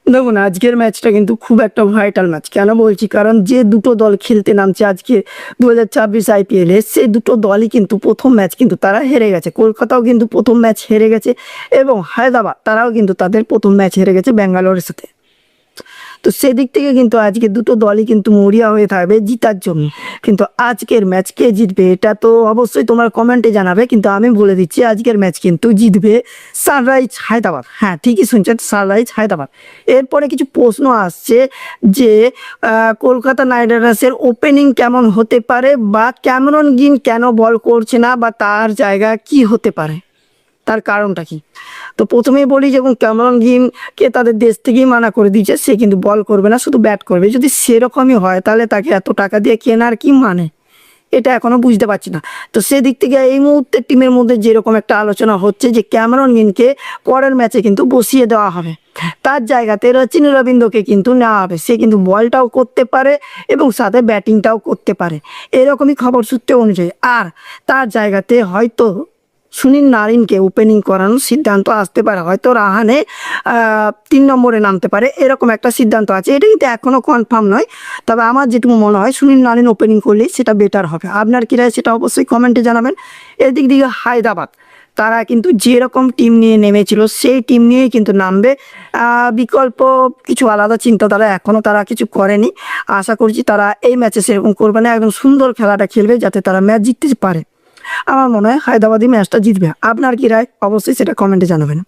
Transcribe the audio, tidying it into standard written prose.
দেখুন আজকের ম্যাচটা কিন্তু খুব একটা ভাইটাল ম্যাচ। কেন বলছি? কারণ যে দুটো দল খেলতে নামছে আজকে 2024 আইপিএলে, সেই দুটো দলই কিন্তু প্রথম ম্যাচ কিন্তু তারা হেরে গেছে। কলকাতাও কিন্তু প্রথম ম্যাচ হেরে গেছে এবং হায়দ্রাবাদ তারাও কিন্তু তাদের প্রথম ম্যাচ হেরে গেছে ব্যাঙ্গালোরের সাথে। তো সেদিক থেকে কিন্তু আজকে দুটো দলই কিন্তু মরিয়া হয়ে থাকবে জিতার জন্য। কিন্তু আজকের ম্যাচ কে জিতবে এটা তো অবশ্যই তোমার কমেন্টে জানাবে, কিন্তু আমি বলে দিচ্ছি আজকের ম্যাচ কিন্তু জিতবে সানরাইজ হায়দ্রাবাদ। হ্যাঁ, ঠিকই শুনছেন, সানরাইজ হায়দ্রাবাদ। এরপরে কিছু প্রশ্ন আসছে যে কলকাতা নাইট রাইডার্সের ওপেনিং কেমন হতে পারে, বা ক্যামেরন গ্রিন কেন বল করছে না, বা তার জায়গা কি হতে পারে, তার কারণটা কি? তো প্রথমেই বলি, যখন ক্যামেরন গ্রিনকে তাদের দেশ থেকেই মানা করে দিয়েছে, সে কিন্তু বল করবে না, শুধু ব্যাট করবে। যদি সেরকমই হয় তাহলে তাকে এত টাকা দিয়ে কেনার কি মানে, এটা এখনও বুঝতে পারছি না। তো সেদিক থেকে এই মুহূর্তে টিমের মধ্যে যেরকম একটা আলোচনা হচ্ছে যে ক্যামেরন গ্রিনকে পরের ম্যাচে কিন্তু বসিয়ে দেওয়া হবে, তার জায়গাতে রচিন রবীন্দ্রকে কিন্তু নেওয়া হবে। সে কিন্তু বলটাও করতে পারে এবং সাথে ব্যাটিংটাও করতে পারে, এরকমই খবর সূত্রে অনুযায়ী। আর তার জায়গাতে হয়তো সুনীল নারিনকে ওপেনিং করানোর সিদ্ধান্ত আসতে পারে, হয়তো রাহানে 3 নম্বরে নামতে পারে, এরকম একটা সিদ্ধান্ত আছে। এটা কিন্তু এখনও কনফার্ম নয়, তবে আমার যেটুকু মনে হয় সুনীল নারিন ওপেনিং করলেই সেটা বেটার হবে। আপনার কী রায় সেটা অবশ্যই কমেন্টে জানাবেন। এদিক দিকে হায়দ্রাবাদ, তারা কিন্তু যেরকম টিম নিয়ে নেমেছিল সেই টিম নিয়েই কিন্তু নামবে। বিকল্প কিছু আলাদা চিন্তাধারা এখনও তারা কিছু করেনি। আশা করছি তারা এই ম্যাচে সেরকম করবে না, একদম সুন্দর খেলাটা খেলবে যাতে তারা ম্যাচ জিততে পারে। আমার মনে হয় হায়দ্রাবাদই ম্যাচটা জিতবে। আপনার কি রায় অবশ্যই সেটা কমেন্টে জানাবেন।